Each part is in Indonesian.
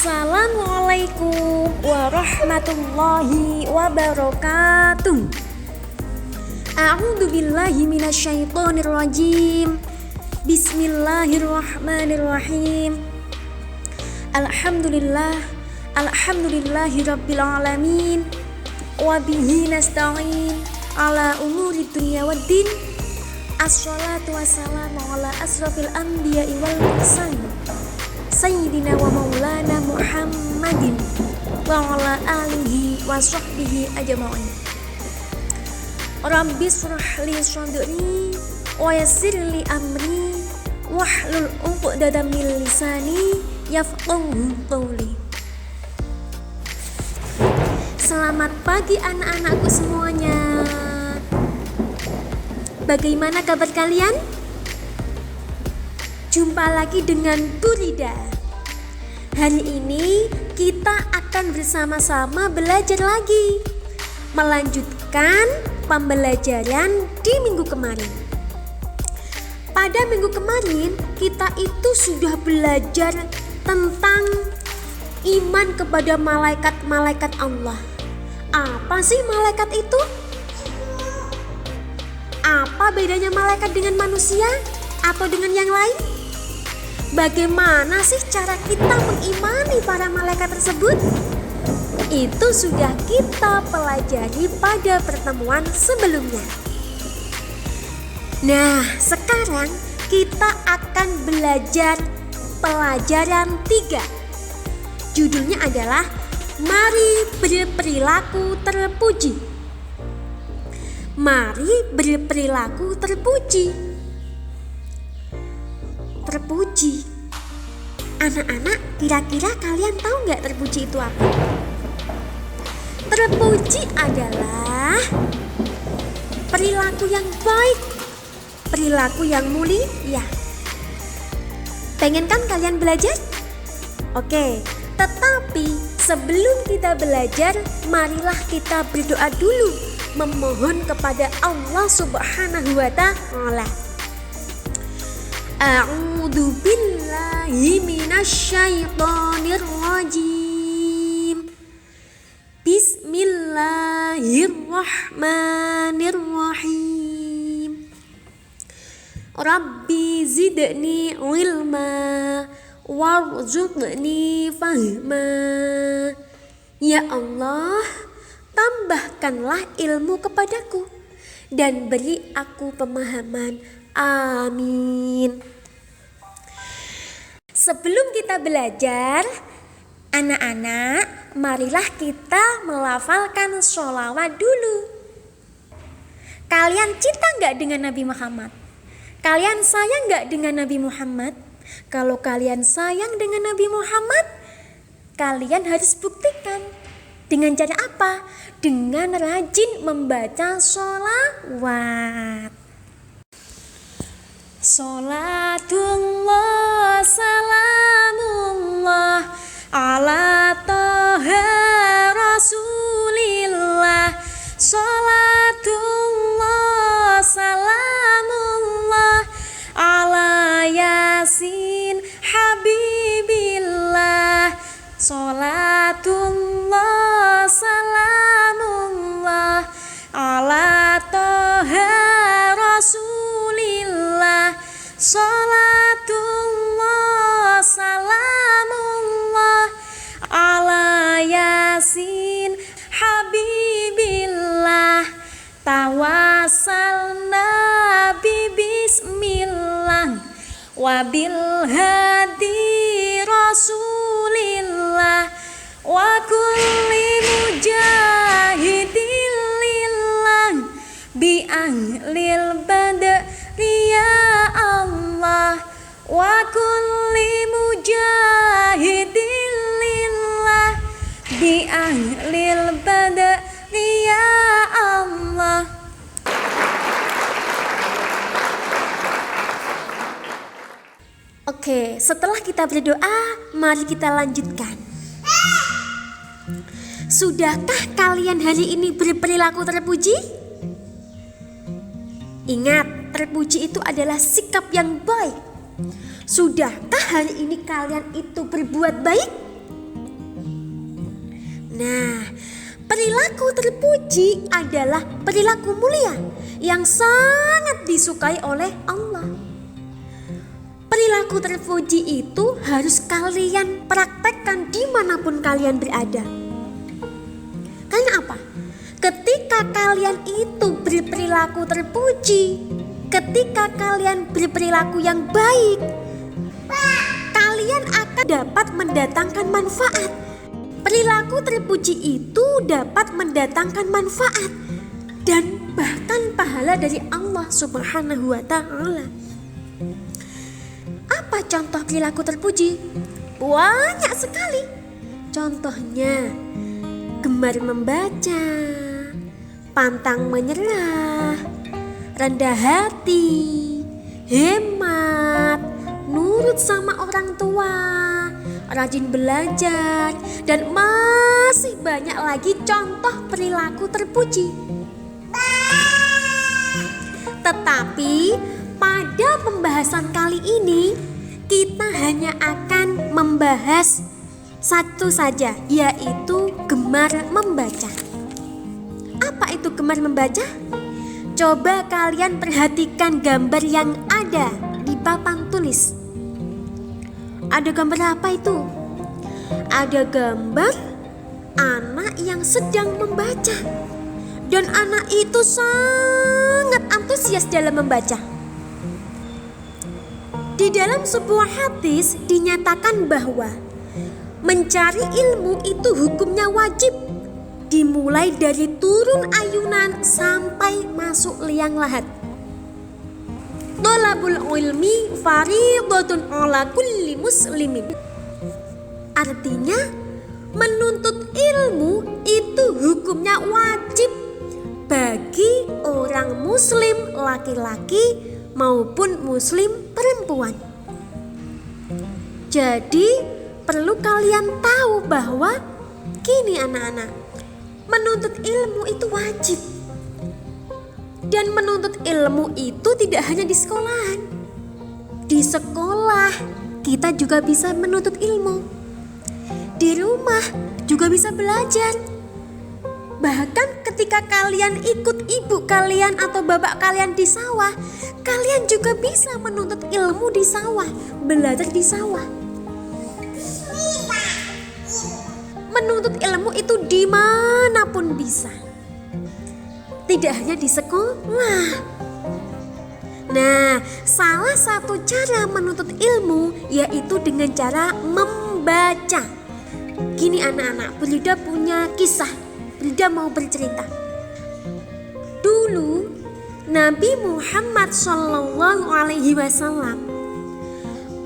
Assalamualaikum warahmatullahi wabarakatuh. A'udzu billahi minasyaitonir rajim. Bismillahirrahmanirrahim. Alhamdulillahi rabbil alamin. Wa bihi nasta'in ala umuri dunya waddin. Assalatu wassalamu ala asrafil anbiya'i wal mursalin Sayyidina wa maulana Muhammadin wa ala alihi wa sahbihi ajma'in. Rabbi shrah li sadri wa yassir li amri wahlul 'uqdatam min lisani yafqahu qawli. Selamat pagi anak-anakku semuanya. Bagaimana kabar kalian? Jumpa lagi dengan Bu Rida. Hari ini kita akan bersama-sama belajar lagi, melanjutkan pembelajaran di minggu kemarin. Pada minggu kemarin kita itu sudah belajar tentang iman kepada malaikat-malaikat Allah. Apa sih malaikat itu? Apa bedanya malaikat dengan manusia atau dengan yang lain? Bagaimana sih cara kita mengimani para malaikat tersebut? Itu sudah kita pelajari pada pertemuan sebelumnya. Nah, sekarang kita akan belajar pelajaran 3. Judulnya adalah Mari berperilaku terpuji. Mari berperilaku terpuji. Terpuji. Anak-anak, kira-kira kalian tahu nggak terpuji itu apa? Terpuji adalah perilaku yang baik, perilaku yang mulia. Pengen kan kalian belajar? Oke, tetapi sebelum kita belajar, marilah kita berdoa dulu, memohon kepada Allah Subhanahu wa Ta'ala. A'udzu billahi minasyaitonir rajim. Bismillahirrahmanirrahim. Rabbi zidni ilma warzuqni fahma. Ya Allah, tambahkanlah ilmu kepadaku dan beri aku pemahaman. Amin. Sebelum kita belajar, anak-anak, marilah kita melafalkan sholawat dulu. Kalian cinta gak dengan Nabi Muhammad? Kalian sayang gak dengan Nabi Muhammad? Kalau kalian sayang dengan Nabi Muhammad, kalian harus buktikan. Dengan cara apa? Dengan rajin membaca sholawat. Sholatullah salamullah ala toha rasulillah. Sholatullah salamullah ala yasin habibillah. Sholatullah salamullah ala toha rasulillah. Sholatullah salamullah ala yasin habibillah. Tawassalna bismillah wabil hadi rasulillah wa kulli mujahidin lillah bi ahlil badri ya Allah wa kulli mujahidin lillah bi ahlil badri ya Allah. Oke, setelah kita berdoa, mari kita lanjutkan. Sudahkah kalian hari ini berperilaku terpuji? Ingat, terpuji itu adalah sikap yang baik. Sudahkah hari ini kalian itu berbuat baik? Nah, perilaku terpuji adalah perilaku mulia yang sangat disukai oleh Allah. Perilaku terpuji itu harus kalian praktekkan dimanapun kalian berada. Karena apa? Ketika kalian itu berperilaku terpuji, ketika kalian berperilaku yang baik, kalian akan dapat mendatangkan manfaat. Perilaku terpuji itu dapat mendatangkan manfaat dan bahkan pahala dari Allah Subhanahu wa ta'ala. Apa contoh perilaku terpuji? Banyak sekali. Contohnya, gemar membaca, pantang menyerah, rendah hati, hemat, nurut sama orang tua, rajin belajar, dan masih banyak lagi contoh perilaku terpuji. Tetapi pada pembahasan kali ini kita hanya akan membahas satu saja, yaitu gemar membaca. Apa itu gemar membaca? Coba kalian perhatikan gambar yang ada di papan tulis. Ada gambar apa itu? Ada gambar anak yang sedang membaca. Dan anak itu sangat antusias dalam membaca. Di dalam sebuah hadis dinyatakan bahwa mencari ilmu itu hukumnya wajib, dimulai dari turun ayunan sampai masuk liang lahat. Thalabul ilmi fardhatun ala kulli muslimin. Artinya, menuntut ilmu itu hukumnya wajib bagi orang muslim laki-laki maupun muslim perempuan. Jadi perlu kalian tahu bahwa gini anak-anak, menuntut ilmu itu wajib. Dan menuntut ilmu itu tidak hanya di sekolahan. Di sekolah kita juga bisa menuntut ilmu. Di rumah juga bisa belajar. Bahkan ketika kalian ikut ibu kalian atau bapak kalian di sawah, kalian juga bisa menuntut ilmu di sawah, belajar di sawah. Menuntut ilmu itu dimanapun bisa, tidak hanya di sekolah. Nah, salah satu cara menuntut ilmu yaitu dengan cara membaca. Gini anak-anak, Brida punya kisah, Brida mau bercerita. Dulu Nabi Muhammad SAW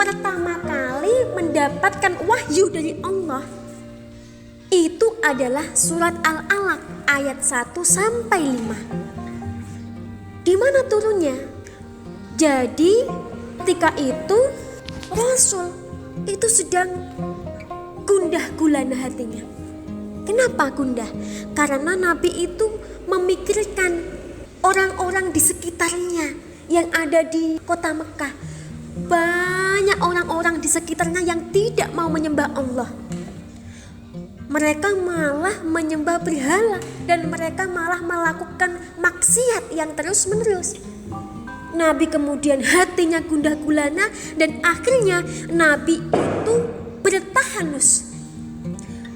pertama kali mendapatkan wahyu dari Allah itu adalah surat Al-Alaq ayat 1 sampai 5. Di mana turunnya? Jadi ketika itu Rasul itu sedang gundah gulana hatinya. Kenapa gundah? Karena Nabi itu memikirkan orang-orang di sekitarnya yang ada di kota Mekah. Banyak orang-orang di sekitarnya yang tidak mau menyembah Allah. Mereka malah menyembah berhala dan mereka malah melakukan maksiat yang terus-menerus. Nabi kemudian hatinya gundah gulana dan akhirnya Nabi itu bertahanus,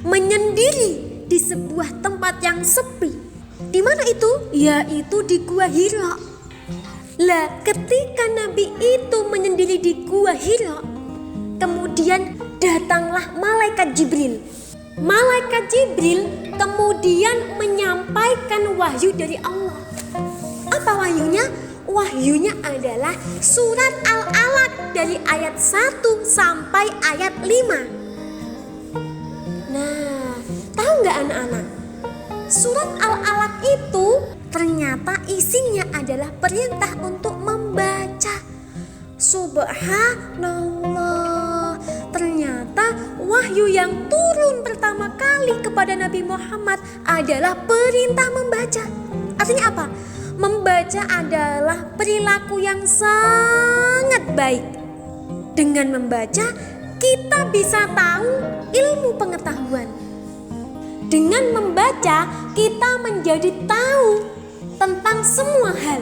menyendiri di sebuah tempat yang sepi. Di mana itu? Yaitu di Gua Hira. Lah, ketika Nabi itu menyendiri di Gua Hira, kemudian datanglah malaikat Jibril. Malaikat Jibril kemudian menyampaikan wahyu dari Allah. Apa wahyunya? Wahyunya adalah surat Al-Alaq dari ayat 1 sampai ayat 5. Nah, tahu nggak anak-anak? Surat Al-Alaq itu ternyata isinya adalah perintah untuk membaca. Subhanallah, ternyata wahyu yang turun pertama kali kepada Nabi Muhammad adalah perintah membaca. Artinya apa? Membaca adalah perilaku yang sangat baik. Dengan membaca, kita bisa tahu ilmu pengetahuan. Dengan membaca, kita menjadi tahu tentang semua hal.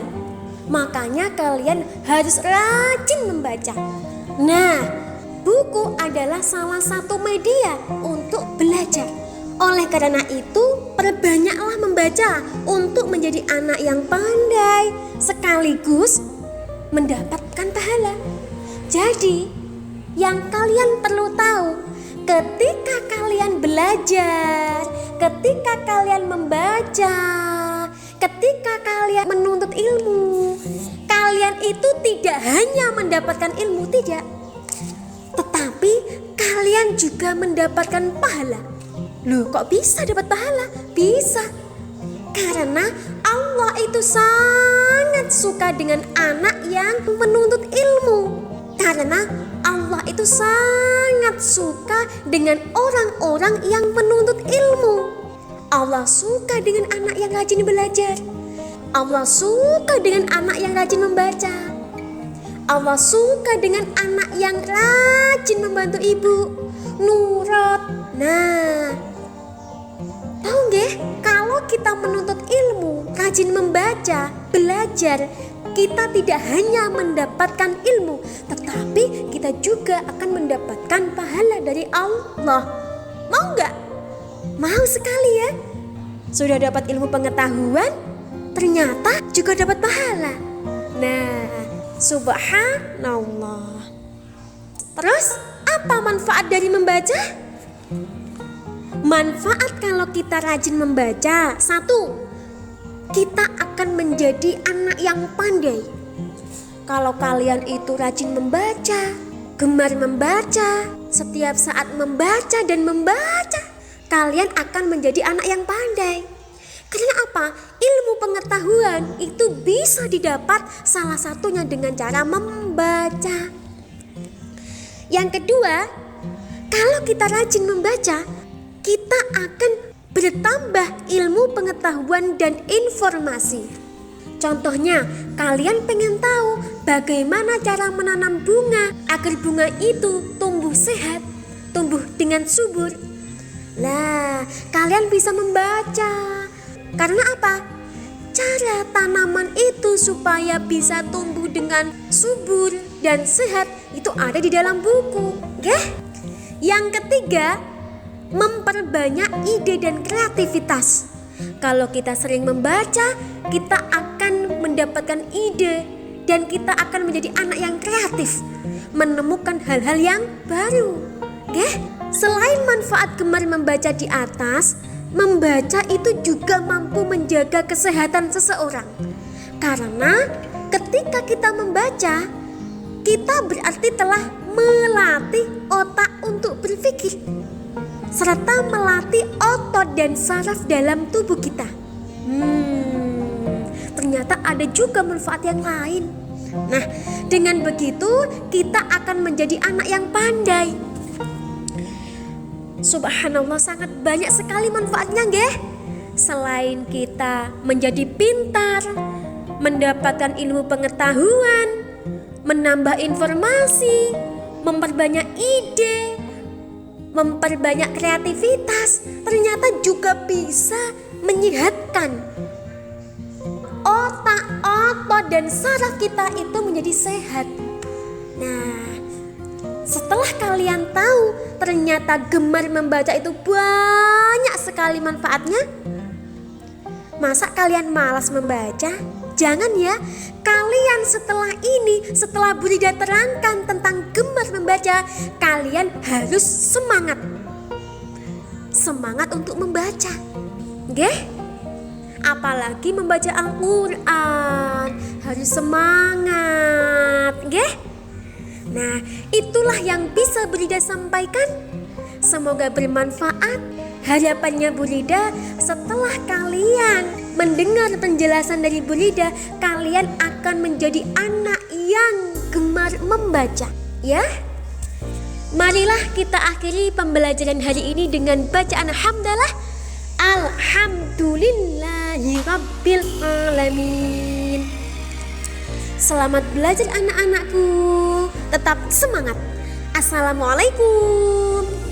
Makanya kalian harus rajin membaca. Nah, buku adalah salah satu media untuk belajar. Oleh karena itu, perbanyaklah membaca untuk menjadi anak yang pandai sekaligus mendapatkan pahala. Jadi, yang kalian perlu tahu, ketika kalian belajar, ketika kalian membaca, ketika kalian menuntut ilmu, kalian itu tidak hanya mendapatkan ilmu, tidak, tetapi kalian juga mendapatkan pahala. Loh, kok bisa dapat pahala? Bisa. Karena Allah itu sangat suka dengan anak yang menuntut ilmu. Karena Allah itu sangat suka dengan orang-orang yang menuntut ilmu. Allah suka dengan anak yang rajin belajar. Allah suka dengan anak yang rajin membaca. Allah suka dengan anak yang rajin membantu ibu, nurut. Nah, tahu nggih, kalau kita menuntut ilmu, rajin membaca, belajar, kita tidak hanya mendapatkan ilmu, tetapi kita juga akan mendapatkan pahala dari Allah. Mau nggak? Mau sekali ya. Sudah dapat ilmu pengetahuan, ternyata juga dapat pahala. Nah, subhanallah. Terus apa manfaat dari membaca? Manfaat kalau kita rajin membaca, satu, kita akan menjadi anak yang pandai. Kalau kalian itu rajin membaca, gemar membaca, setiap saat membaca dan membaca, kalian akan menjadi anak yang pandai. Karena apa? Ilmu pengetahuan itu bisa didapat salah satunya dengan cara membaca. Yang kedua, kalau kita rajin membaca, kita akan bertambah ilmu pengetahuan dan informasi. Contohnya, kalian pengen tahu bagaimana cara menanam bunga agar bunga itu tumbuh sehat, tumbuh dengan subur. Lah, kalian bisa membaca. Karena apa? Cara tanaman itu supaya bisa tumbuh dengan subur dan sehat itu ada di dalam buku. Oke? Yang ketiga, memperbanyak ide dan kreativitas. Kalau kita sering membaca, kita akan mendapatkan ide dan kita akan menjadi anak yang kreatif, menemukan hal-hal yang baru. Oke? Selain manfaat gemar membaca di atas, membaca itu juga mampu menjaga kesehatan seseorang. Karena ketika kita membaca, kita berarti telah melatih otak untuk berpikir, serta melatih otot dan saraf dalam tubuh kita. Ternyata ada juga manfaat yang lain. Nah, dengan begitu kita akan menjadi anak yang pandai. Subhanallah, sangat banyak sekali manfaatnya nggih. Selain kita menjadi pintar, mendapatkan ilmu pengetahuan, menambah informasi, memperbanyak ide, memperbanyak kreativitas, ternyata juga bisa menyehatkan otak, otot dan saraf kita itu menjadi sehat. Nah, setelah kalian tahu ternyata gemar membaca itu banyak sekali manfaatnya, masa kalian malas membaca? Jangan ya. Kalian setelah ini, setelah Bu Rida terangkan tentang gemar membaca, kalian harus semangat. Semangat untuk membaca. Nggih? Apalagi membaca Al-Quran, harus semangat. Nggih? Nah, itulah yang bisa Bu Rida sampaikan. Semoga bermanfaat. Harapannya Bu Rida, setelah kalian mendengar penjelasan dari Bu Rida, kalian akan menjadi anak yang gemar membaca. Ya? Marilah kita akhiri pembelajaran hari ini dengan bacaan hamdalah. Alhamdulillahirabbil alamin. Selamat belajar anak-anakku. Tetap semangat. Assalamualaikum.